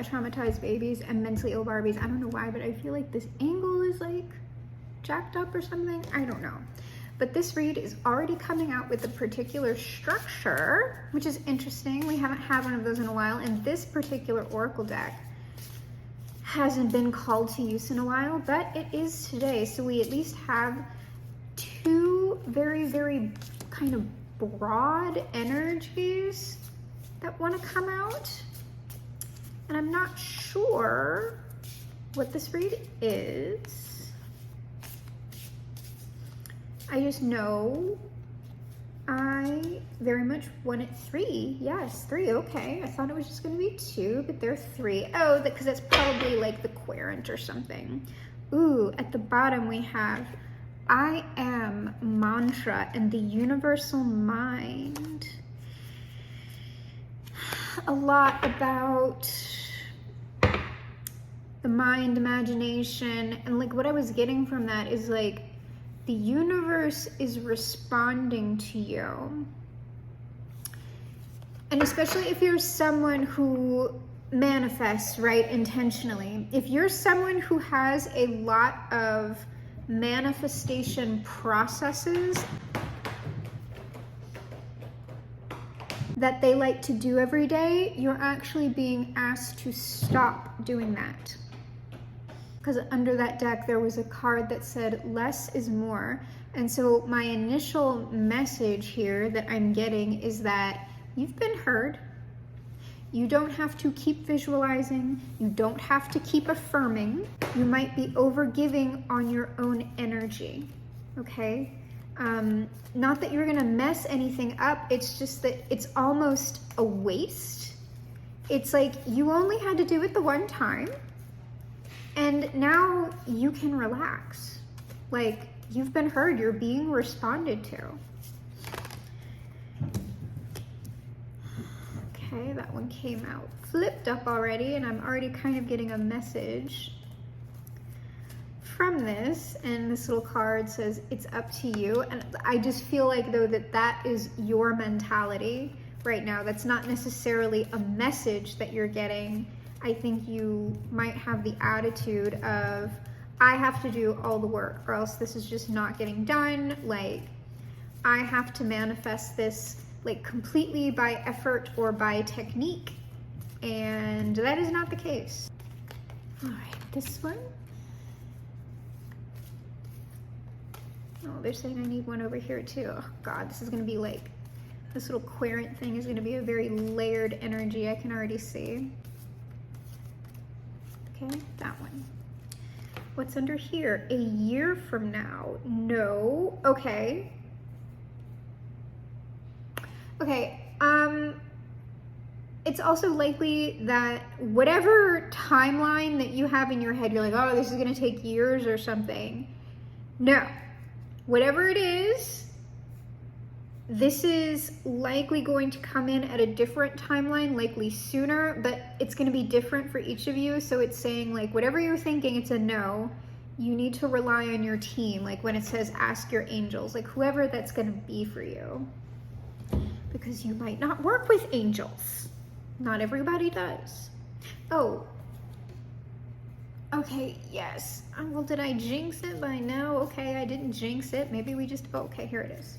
traumatized babies and mentally ill Barbies. I don't know why, but I feel like this angle is like jacked up or something. I don't know. But this read is already coming out with a particular structure, which is interesting. We haven't had one of those in a while, and this particular Oracle deck hasn't been called to use in a while, but it is today. So we at least have two very, very kind of broad energies that want to come out. And I'm not sure what this read is. I just know I very much wanted 3. Yes, 3, okay. I thought it was just gonna be 2, but they're 3. Oh, because that's probably like the querent or something. Ooh, at the bottom we have I am mantra and the universal mind. A lot about the mind, imagination, and like what I was getting from that is like the universe is responding to you. And especially if you're someone who manifests, right, intentionally. If you're someone who has a lot of manifestation processes that they like to do every day, you're actually being asked to stop doing that. Because under that deck, there was a card that said less is more. And so my initial message here that I'm getting is that you've been heard. You don't have to keep visualizing. You don't have to keep affirming. You might be overgiving on your own energy, okay? Not that you're gonna mess anything up. It's just that it's almost a waste. It's like you only had to do it the one time. And now you can relax. Like, you've been heard, you're being responded to. Okay, that one came out flipped up already, and I'm already kind of getting a message from this. And this little card says, it's up to you. And I just feel like, though, that is your mentality right now. That's not necessarily a message that you're getting. I think you might have the attitude of, I have to do all the work or else this is just not getting done. Like, I have to manifest this like completely by effort or by technique. And that is not the case. All right, this one. Oh, they're saying I need one over here too. Oh God, this is gonna be like, this little querent thing is gonna be a very layered energy, I can already see. Okay, that one. What's under here? A year from now? No. Okay. Okay, it's also likely that whatever timeline that you have in your head, you're like, oh, this is gonna take years or something. No. Whatever it is, this is likely going to come in at a different timeline, likely sooner, but it's going to be different for each of you. So it's saying like, whatever you're thinking, it's a no. You need to rely on your team. Like when it says, ask your angels, like whoever that's going to be for you, because you might not work with angels. Not everybody does. Oh, okay. Yes. Well, did I jinx it by now? Okay. I didn't jinx it. Maybe we just, okay, here it is.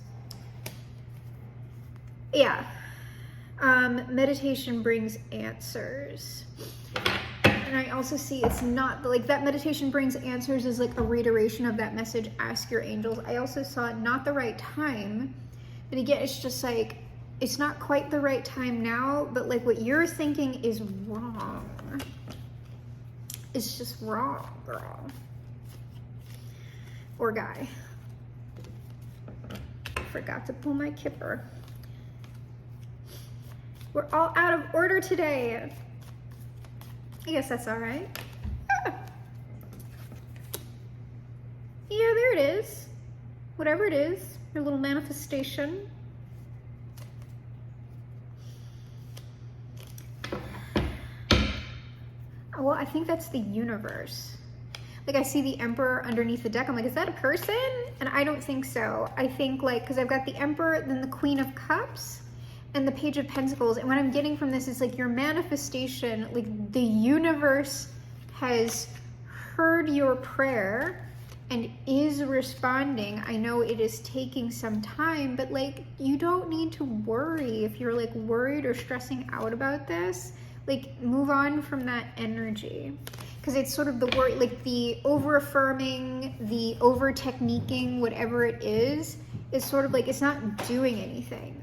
Yeah, meditation brings answers. And I also see it's not, like that meditation brings answers is like a reiteration of that message, ask your angels. I also saw not the right time, but again, it's just like, it's not quite the right time now, but like what you're thinking is wrong. It's just wrong, girl. Or guy. Forgot to pull my kipper. We're all out of order today. I guess that's all right. Yeah, there it is. Whatever it is, your little manifestation. Well, I think that's the universe. Like I see the Emperor underneath the deck. I'm like, is that a person? And I don't think so. I think like, because I've got the Emperor, then the Queen of Cups, and the Page of Pentacles. And what I'm getting from this is like your manifestation, like the universe has heard your prayer and is responding. I know it is taking some time, but like you don't need to worry if you're like worried or stressing out about this. Like move on from that energy, because it's sort of the worry, like the over affirming, the over techniquing, whatever it is sort of like it's not doing anything.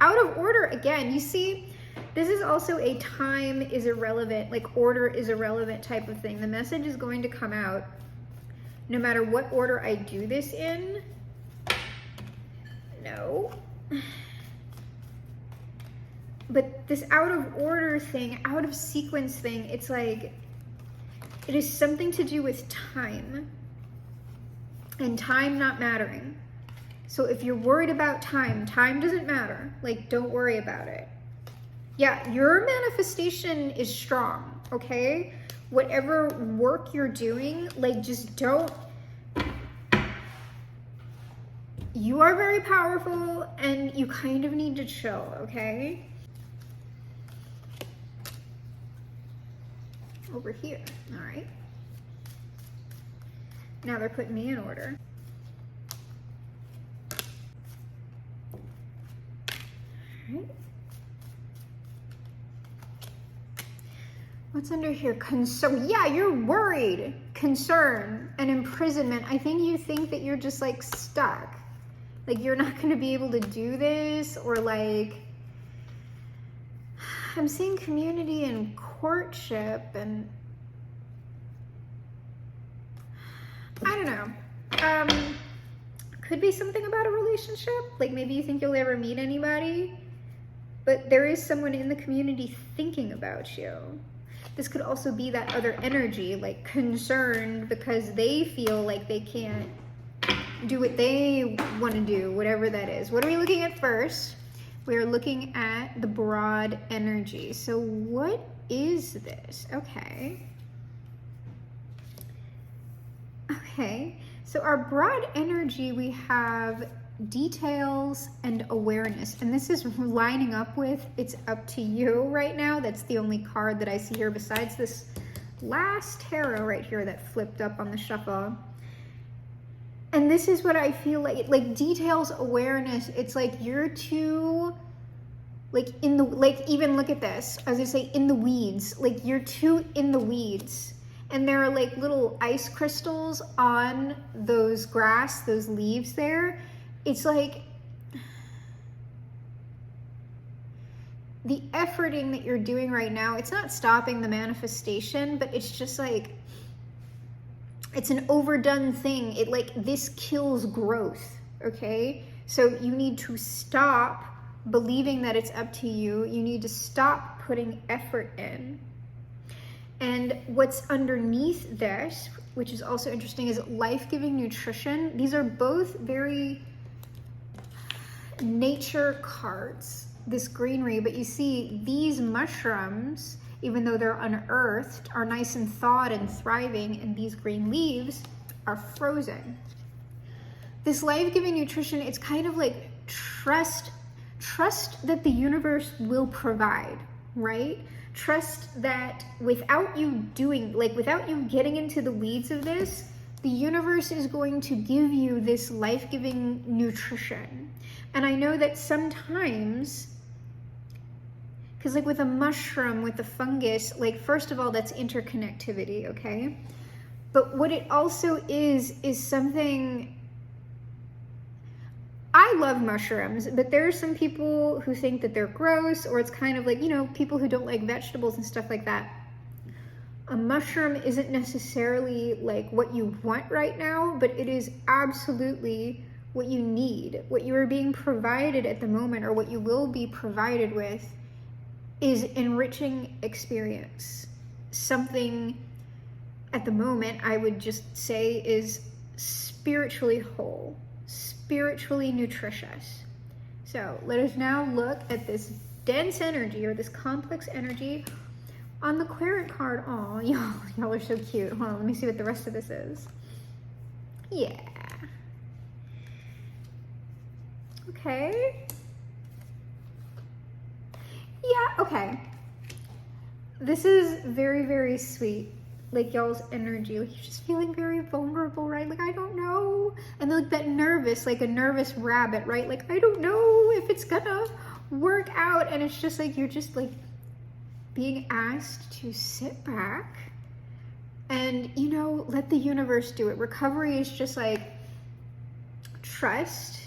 Out of order again. You see, this is also a time is irrelevant, like order is irrelevant type of thing. The message is going to come out no matter what order I do this in. No. But this out of order thing, out of sequence thing, it's like, it is something to do with time. And time not mattering. So if you're worried about time, time doesn't matter. Like, don't worry about it. Yeah, your manifestation is strong, okay? Whatever work you're doing, like, just don't. You are very powerful and you kind of need to chill, okay? Over here, all right. Now they're putting me in order. All right. What's under here? Concern. Yeah, you're worried. Concern and imprisonment. I think you think that you're just like stuck. Like you're not going to be able to do this, or like, I'm seeing community and courtship, and I don't know. Could be something about a relationship. Like maybe you think you'll ever meet anybody, but there is someone in the community thinking about you. This could also be that other energy, like concerned because they feel like they can't do what they want to do, whatever that is. What are we looking at first? We're looking at the broad energy. So what is this? Okay. Okay. So our broad energy, we have details and awareness. And this is lining up with it's up to you right now. That's the only card that I see here besides this last tarot right here that flipped up on the shuffle. And this is what I feel like details, awareness. It's like you're too, like in the, like even look at this, as I say, in the weeds, like you're too in the weeds. And there are like little ice crystals on those grass, those leaves there. It's like the efforting that you're doing right now, it's not stopping the manifestation, but it's just like, it's an overdone thing. It like, this kills growth, okay? So you need to stop believing that it's up to you. You need to stop putting effort in. And what's underneath this, which is also interesting, is life-giving nutrition. These are both very nature cards, this greenery, but you see these mushrooms, even though they're unearthed, are nice and thawed and thriving, and these green leaves are frozen. This life-giving nutrition, it's kind of like trust that the universe will provide, right? Trust that without you doing, like without you getting into the weeds of this, the universe is going to give you this life-giving nutrition. And I know that sometimes, because like with a mushroom, with the fungus, like first of all, that's interconnectivity, okay? But what it also is something, I love mushrooms, but there are some people who think that they're gross, or it's kind of like, you know, people who don't like vegetables and stuff like that. A mushroom isn't necessarily like what you want right now, but it is absolutely what you need. What you are being provided at the moment, or what you will be provided with, is enriching experience. Something at the moment I would just say is spiritually whole, spiritually nutritious. So let us now look at this dense energy, or this complex energy on the Claret card. Oh, y'all are so cute. Hold on, let me see what the rest of this is. Yeah. Okay. Yeah, okay. This is very, very sweet. Like y'all's energy, like you're just feeling very vulnerable, right? Like, I don't know. And like that nervous, like a nervous rabbit, right? Like, I don't know if it's gonna work out. And it's just like, you're just like being asked to sit back and, you know, let the universe do it. Recovery is just like trust.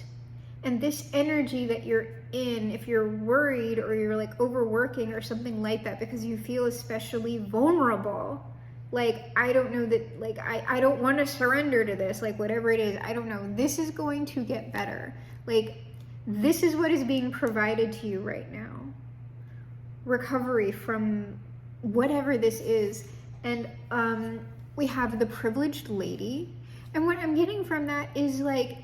And this energy that you're in, if you're worried or you're like overworking or something like that because you feel especially vulnerable, like, I don't know that, like, I don't want to surrender to this, like, whatever it is, I don't know. This is going to get better. Like, this is what is being provided to you right now. Recovery from whatever this is. And we have the privileged lady. And what I'm getting from that is, like,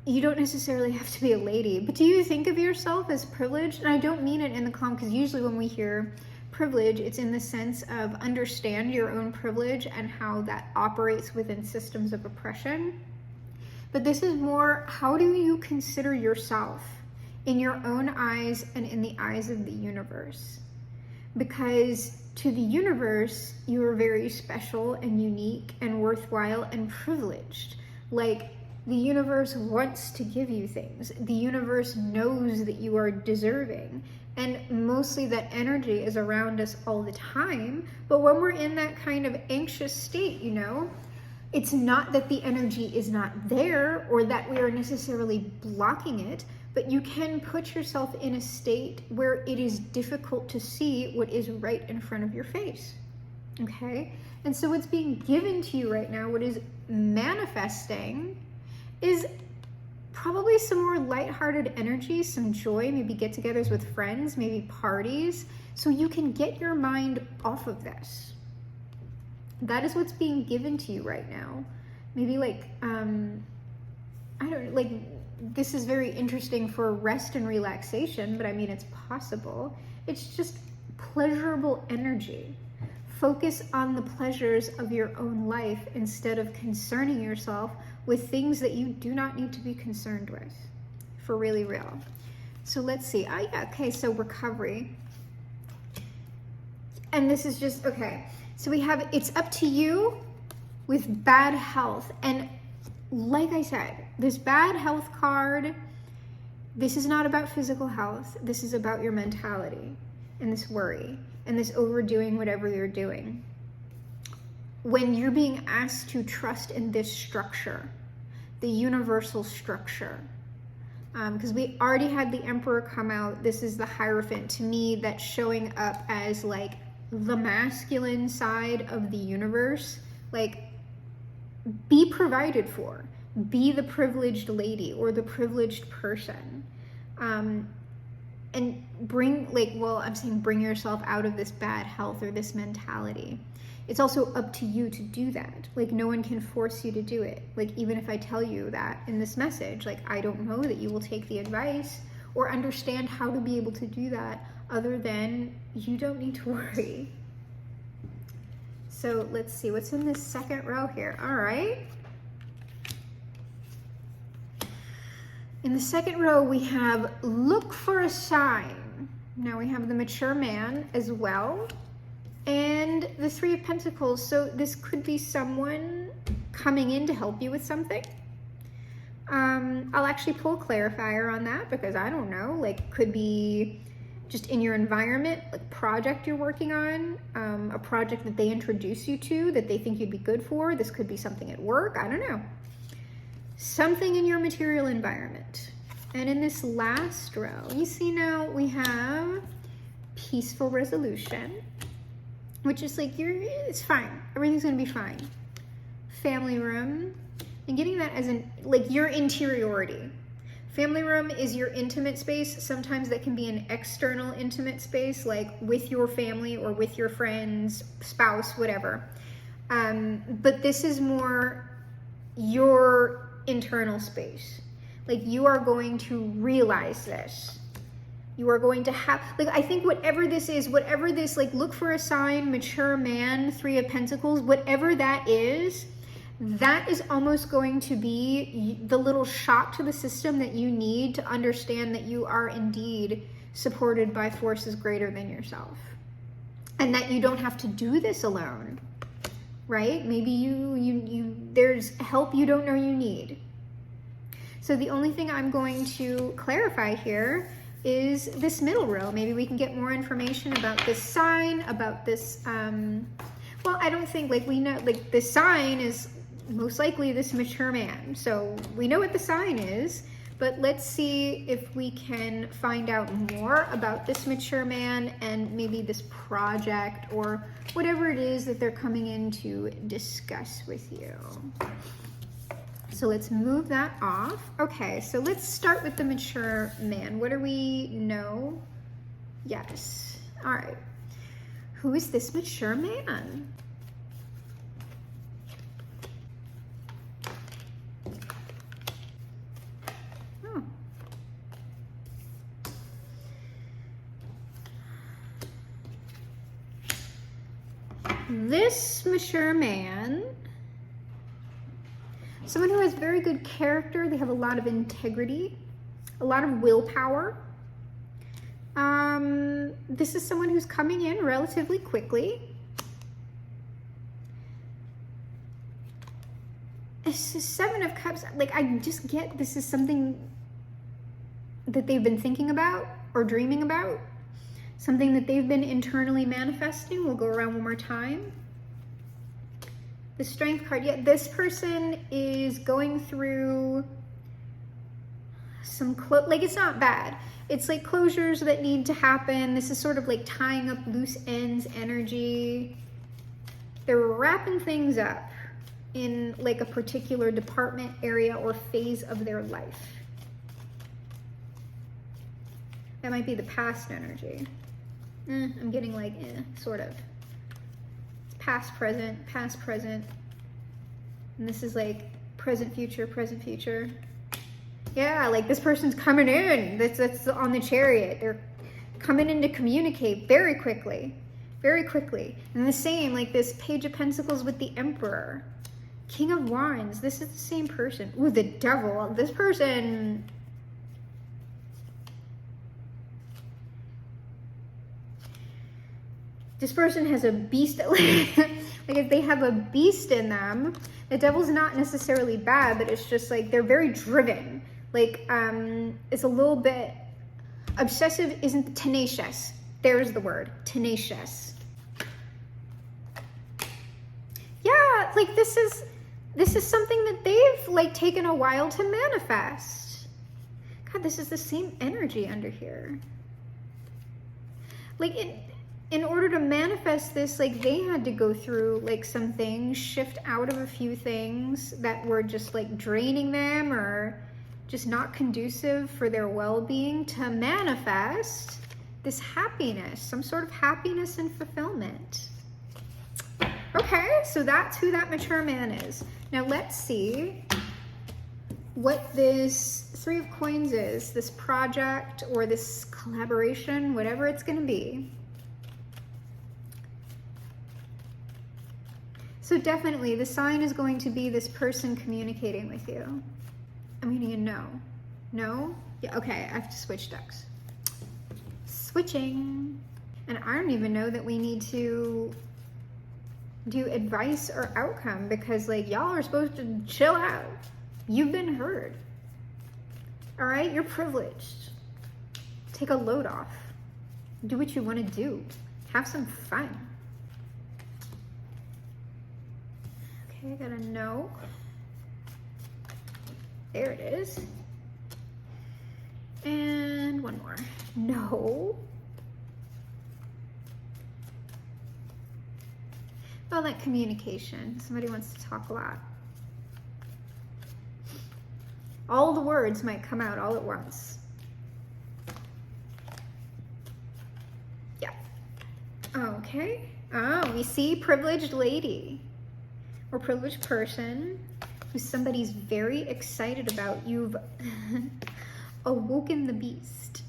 you don't necessarily have to be a lady, but do you think of yourself as privileged? And I don't mean it in the calm, because usually when we hear privilege, it's in the sense of understand your own privilege and how that operates within systems of oppression. But this is more, how do you consider yourself in your own eyes and in the eyes of the universe? Because to the universe, you are very special and unique and worthwhile and privileged. Like, the universe wants to give you things. The universe knows that you are deserving. And mostly that energy is around us all the time. But when we're in that kind of anxious state, you know, it's not that the energy is not there or that we are necessarily blocking it, but you can put yourself in a state where it is difficult to see what is right in front of your face. Okay? And so what's being given to you right now, what is manifesting, is probably some more lighthearted energy, some joy, maybe get-togethers with friends, maybe parties, so you can get your mind off of this. That is what's being given to you right now. Maybe like, I don't know, like, this is very interesting for rest and relaxation, but I mean, it's possible. It's just pleasurable energy. Focus on the pleasures of your own life instead of concerning yourself with things that you do not need to be concerned with, for really real. So let's see. Oh yeah, okay, so recovery. And this is just, okay. So we have, it's up to you with bad health. And like I said, this bad health card, this is not about physical health. This is about your mentality and this worry and this overdoing whatever you're doing. When you're being asked to trust in this structure, the universal structure, because we already had the Emperor come out. This is the Hierophant. To me, that's showing up as like the masculine side of the universe. Like, be provided for. Be the privileged lady or the privileged person. And bring, like, well, I'm saying bring yourself out of this bad health or this mentality. It's also up to you to do that. Like, no one can force you to do it. Like, even if I tell you that in this message, like, I don't know that you will take the advice or understand how to be able to do that, other than you don't need to worry. So let's see what's in this second row here. All right. In the second row, we have look for a sign. Now we have the mature man as well. And the Three of Pentacles. So this could be someone coming in to help you with something. I'll actually pull a clarifier on that, because I don't know, like, could be just in your environment, like project you're working on, a project that they introduce you to that they think you'd be good for. This could be something at work, I don't know. Something in your material environment. And in this last row, you see now we have peaceful resolution, which is like, it's fine. Everything's gonna be fine. Family room, and getting that as in like your interiority. Family room is your intimate space. Sometimes that can be an external intimate space, like with your family or with your friends, spouse, whatever. But this is more your internal space. Like, you are going to realize this. You are going to have, like, I think whatever this is, whatever this, like, look for a sign, mature man, Three of Pentacles, whatever that is almost going to be the little shock to the system that you need to understand that you are indeed supported by forces greater than yourself. And that you don't have to do this alone, right? Maybe there's help you don't know you need. So the only thing I'm going to clarify here is this middle row. Maybe we can get more information about this sign, about this, well, I don't think, like, we know, like, the sign is most likely this mature man. So we know what the sign is, but let's see if we can find out more about this mature man and maybe this project or whatever it is that they're coming in to discuss with you. So let's move that off. Okay, so let's start with the mature man. What do we know? Yes. All right. Who is this mature man? Oh. This mature man, someone who has very good character, they have a lot of integrity, a lot of willpower. This is someone who's coming in relatively quickly. This is Seven of Cups. Like, I just get this is something that they've been thinking about or dreaming about. Something that they've been internally manifesting. We'll go around one more time. The Strength card, yeah, this person is going through some, like, it's not bad. It's like closures that need to happen. This is sort of like tying up loose ends energy. They're wrapping things up in like a particular department, area, or phase of their life. That might be the past energy. I'm getting like, sort of. Past, present, and this is like present, future. Yeah, like this person's coming in. That's on the Chariot. They're coming in to communicate very quickly. And the same, like this Page of Pentacles with the Emperor. King of Wands, this is the same person. Ooh, the Devil, this person. This person has a beast, like if they have a beast in them, the Devil's not necessarily bad, but it's just like they're very driven. Like, it's a little bit, obsessive isn't tenacious. There's the word, tenacious. Yeah, like this is something that they've like taken a while to manifest. God, this is the same energy under here. Like in order to manifest this, like they had to go through like some things, shift out of a few things that were just like draining them or just not conducive for their well-being to manifest this happiness, some sort of happiness and fulfillment. Okay, so that's who that mature man is. Now let's see what this Three of Coins is, this project or this collaboration, whatever it's going to be. So definitely the sign is going to be this person communicating with you. I'm getting a no. No? Yeah, okay, I have to switch decks. Switching. And I don't even know that we need to do advice or outcome because like y'all are supposed to chill out. You've been heard. All right, you're privileged. Take a load off. Do what you want to do. Have some fun. Okay, I got a no. There it is. And one more. No. Oh, that communication. Somebody wants to talk a lot. All the words might come out all at once. Yeah. Okay. Oh, we see privileged lady or privileged person who somebody's very excited about. You've awoken the beast.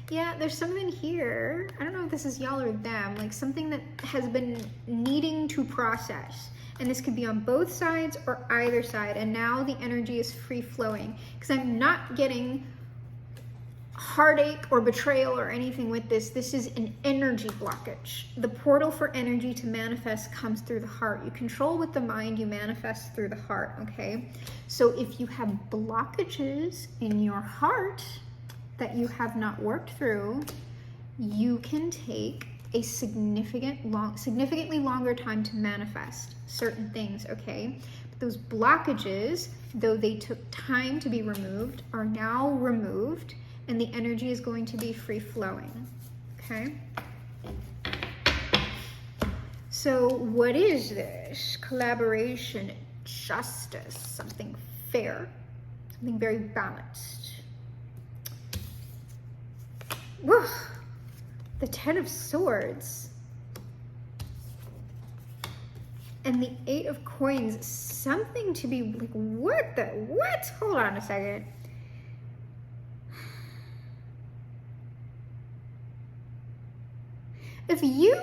Yeah, there's something here. I don't know if this is y'all or them, like something that has been needing to process. And this could be on both sides or either side. And now the energy is free flowing because I'm not getting heartache or betrayal or anything with this. This is an energy blockage. The portal for energy to manifest comes through the heart. You control with the mind, you manifest through the heart, okay? So if you have blockages in your heart that you have not worked through, you can take a significantly longer time to manifest certain things, okay? But those blockages, though they took time to be removed, are now removed, and the energy is going to be free flowing, okay? So what is this? Collaboration, justice, something fair, something very balanced. Whew. The Ten of Swords and the Eight of Coins, something to be like, what? Hold on a second. If you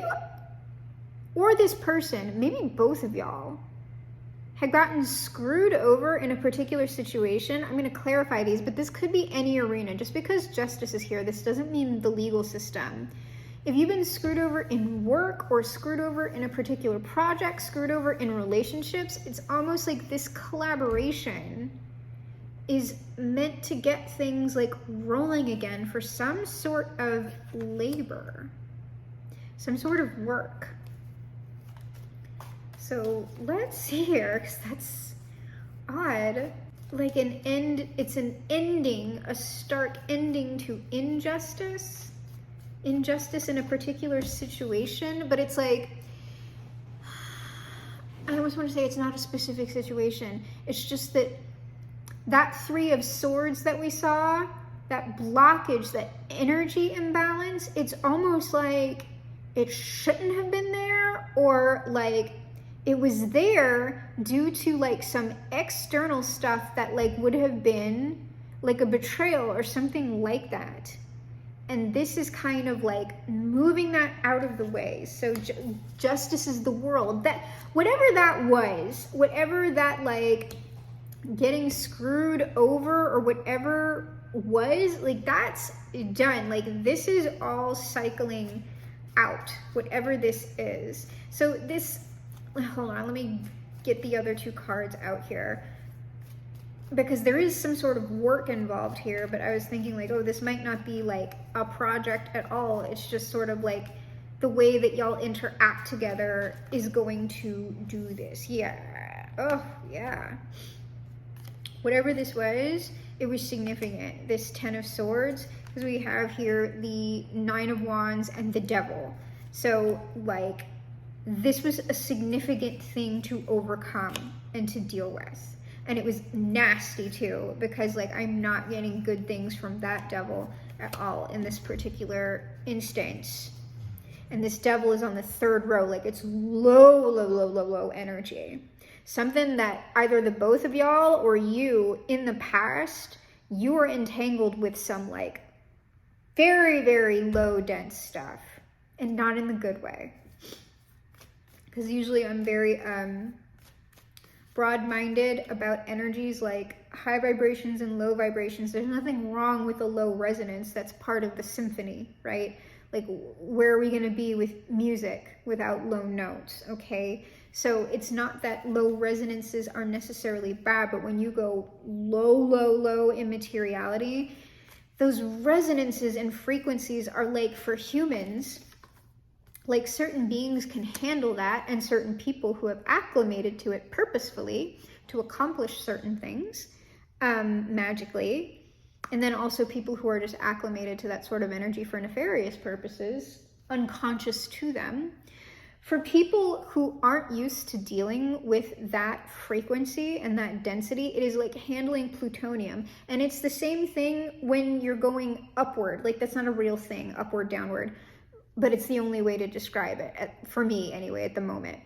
or this person, maybe both of y'all, had gotten screwed over in a particular situation, I'm going to clarify these, but this could be any arena. Just because justice is here, this doesn't mean the legal system. If you've been screwed over in work or screwed over in a particular project, screwed over in relationships, it's almost like this collaboration is meant to get things like rolling again for some sort of labor, some sort of work. So let's see here, because that's odd. Like an end, it's an ending, a stark ending to injustice. Injustice in a particular situation, but it's like, I almost want to say it's not a specific situation. It's just that that Three of Swords that we saw, that blockage, that energy imbalance, it's almost like it shouldn't have been there, or like it was there due to like some external stuff that like would have been like a betrayal or something like that. And this is kind of like moving that out of the way. So justice is the world. That whatever that was, whatever that like getting screwed over or whatever was, like that's done. Like this is all cycling out, whatever this is. So this, hold on, let me get the other two cards out here, because there is some sort of work involved here, but I was thinking like, oh, this might not be like a project at all. It's just sort of like the way that y'all interact together is going to do this. Yeah. Oh, yeah. Whatever this was, it was significant. This Ten of Swords, because we have here the Nine of Wands and the Devil. So like, this was a significant thing to overcome and to deal with. And it was nasty too, because like I'm not getting good things from that devil at all in this particular instance. And this devil is on the third row, like it's low energy. Something that either the both of y'all or you in the past, you were entangled with some like very low dense stuff, and not in the good way. Because usually I'm very broad-minded about energies like high vibrations and low vibrations. There's nothing wrong with a low resonance. That's part of the symphony, right? Like, where are we going to be with music without low notes, okay? So it's not that low resonances are necessarily bad, but when you go low in materiality, those resonances and frequencies are like, for humans, like certain beings can handle that, and certain people who have acclimated to it purposefully to accomplish certain things magically, and then also people who are just acclimated to that sort of energy for nefarious purposes, unconscious to them. For people who aren't used to dealing with that frequency and that density, it is like handling plutonium. And it's the same thing when you're going upward. Like, that's not a real thing, upward, downward. But it's the only way to describe it, for me anyway, at the moment.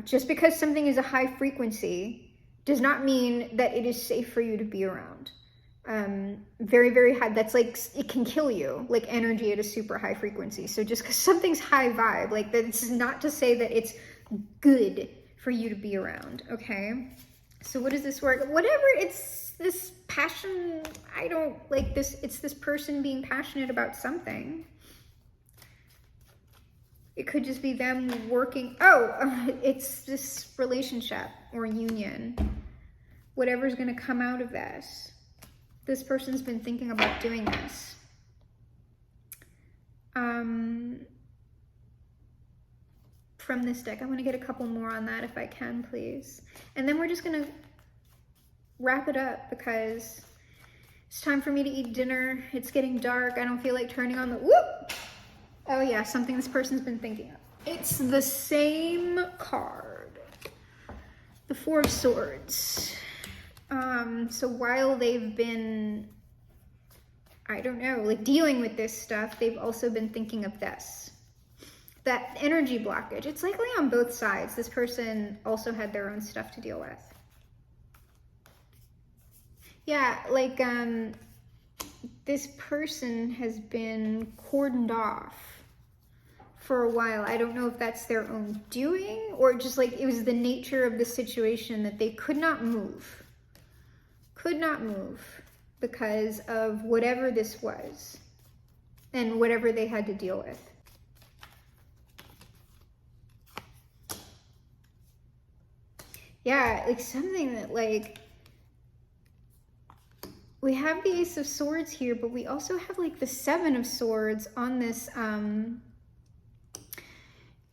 Just because something is a high frequency does not mean that it is safe for you to be around. Very high, that's like, it can kill you, like energy at a super high frequency. So just because something's high vibe, like, that's not to say that it's good for you to be around, okay? So what does this work? Whatever, it's this passion, I don't like this, it's this person being passionate about something. It could just be them working, it's this relationship or union. Whatever's gonna come out of this. This person's been thinking about doing this. From this deck, I want to get a couple more on that if I can, please. And then we're just gonna wrap it up because it's time for me to eat dinner. It's getting dark. I don't feel like turning on the whoop. Oh yeah, something this person's been thinking of. It's the same card. The Four of Swords. So while they've been, I don't know, like dealing with this stuff, they've also been thinking of this. That energy blockage. It's likely on both sides. This person also had their own stuff to deal with. Yeah, like this person has been cordoned off for a while. I don't know if that's their own doing or just like it was the nature of the situation that they could not move. Could not move because of whatever this was and whatever they had to deal with. Yeah, like something that like, we have the Ace of Swords here, but we also have like the Seven of Swords on this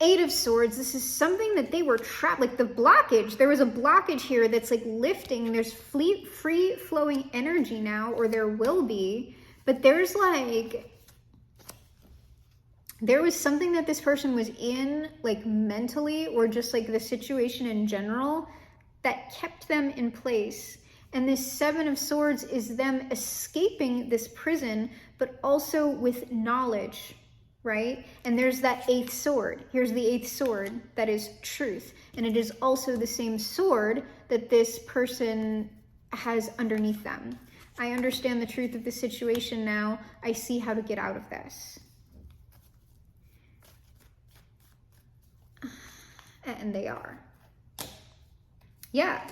Eight of Swords. This is something that they were trapped, like the blockage. There was a blockage here that's like lifting. There's free flowing energy now, or there will be, but there's like, there was something that this person was in, like mentally, or just like the situation in general, that kept them in place. And this Seven of Swords is them escaping this prison, but also with knowledge, right? And there's that Eighth Sword. Here's the Eighth Sword, that is truth. And it is also the same sword that this person has underneath them. I understand the truth of the situation now. I see how to get out of this. And they are. Yeah.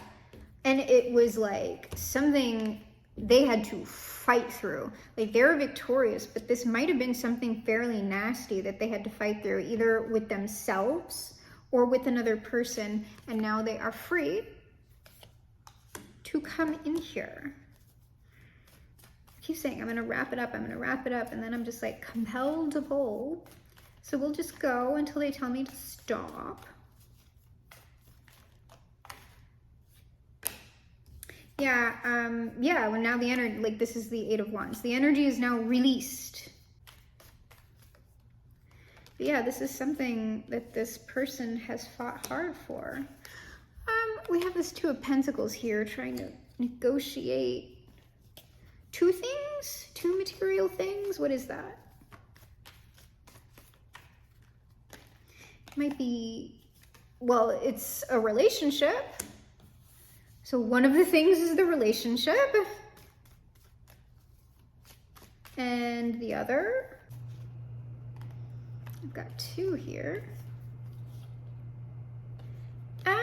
And it was like something they had to fight through. Like they were victorious, but this might have been something fairly nasty that they had to fight through, either with themselves or with another person. And now they are free to come in here. I keep saying, I'm going to wrap it up. I'm going to wrap it up. And then I'm just like compelled to pull. So we'll just go until they tell me to stop. Yeah, well now the energy, like this is the Eight of Wands. The energy is now released. But yeah, this is something that this person has fought hard for. We have this Two of Pentacles here trying to negotiate two things, two material things. What is that? It might be, well, it's a relationship. So one of the things is the relationship, and the other, I've got two here. Got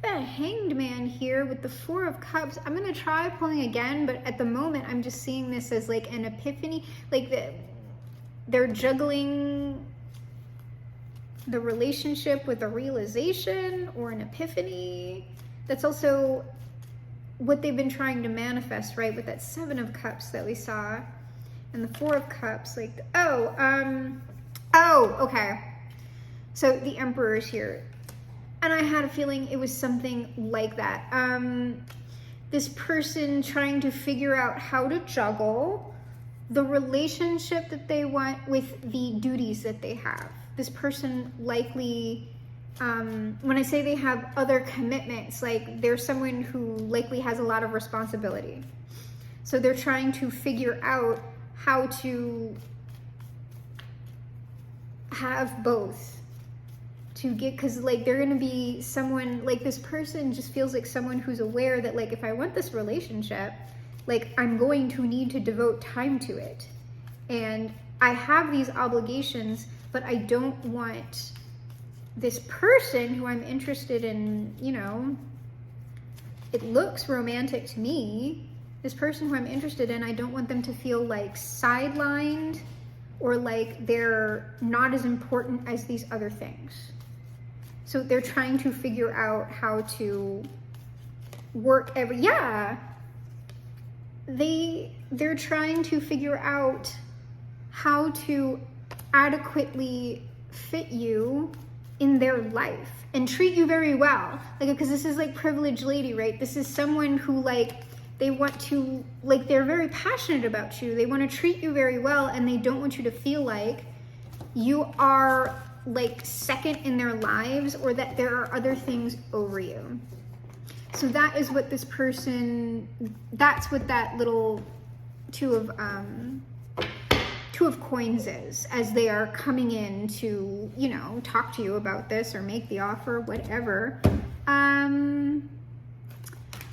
that Hanged Man here with the Four of Cups. I'm gonna try pulling again, but at the moment I'm just seeing this as like an epiphany, like they're juggling the relationship with a realization or an epiphany. That's also what they've been trying to manifest, right? With that Seven of Cups that we saw and the Four of Cups, like, okay. So the Emperor is here. And I had a feeling it was something like that. This person trying to figure out how to juggle the relationship that they want with the duties that they have. This person likely, when I say they have other commitments, like they're someone who likely has a lot of responsibility. So they're trying to figure out how to have both. To get, because like they're gonna be someone, like this person just feels like someone who's aware that like if I want this relationship, Like, I'm going to need to devote time to it. And I have these obligations, but I don't want this person who I'm interested in, you know, it looks romantic to me. This person who I'm interested in, I don't want them to feel like sidelined or like they're not as important as these other things. So they're trying to figure out how to work they're trying to figure out how to adequately fit you in their life and treat you very well. Like, because this is like privileged lady, right? This is someone who, like, they want to, like, they're very passionate about you. They want to treat you very well, and they don't want you to feel like you are like second in their lives or that there are other things over you. So that is what this person, that's what that little two of coins is, as they are coming in to, you know, talk to you about this or make the offer, whatever.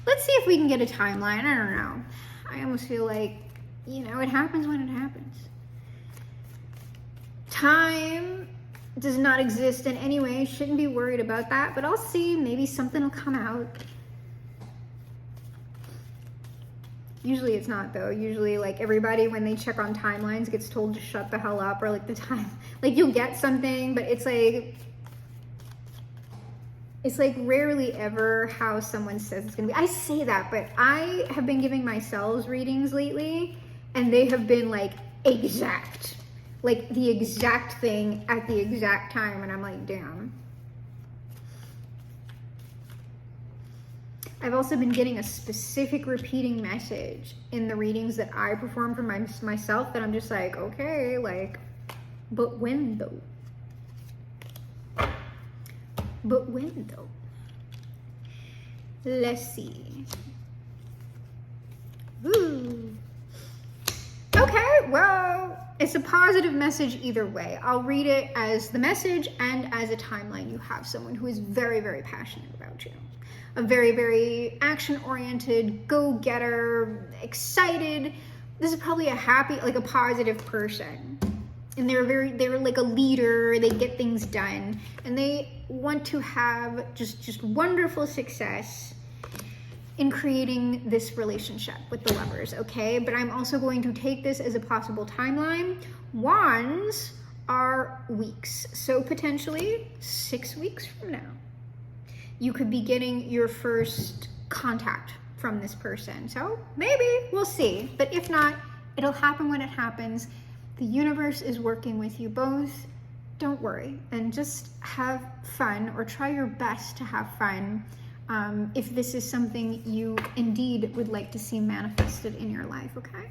Let's see if we can get a timeline. I don't know. I almost feel like, you know, it happens when it happens. Time does not exist in any way. Shouldn't be worried about that, but I'll see. Maybe something will come out. Usually it's not, though. Usually, like, everybody, when they check on timelines, gets told to shut the hell up, or like the time, like, you'll get something, but it's like rarely ever how someone says it's gonna be. I say that, but I have been giving myself readings lately, and they have been like exact, like the exact thing at the exact time, and I'm like, damn. I've also been getting a specific repeating message in the readings that I perform for myself that I'm just like, okay, like, but when though? But when though? Let's see. Ooh. Okay, well, it's a positive message either way. I'll read it as the message and as a timeline. You have someone who is very, very passionate about you. A very, very action-oriented, go-getter, excited. This is probably a happy, like a positive person. And they're like a leader, they get things done, and they want to have just wonderful success in creating this relationship with the lovers, okay? But I'm also going to take this as a possible timeline. Wands are weeks, so potentially 6 weeks from now, you could be getting your first contact from this person. So maybe, we'll see. But if not, it'll happen when it happens. The universe is working with you both. Don't worry, and just have fun, or try your best to have fun if this is something you indeed would like to see manifested in your life, okay?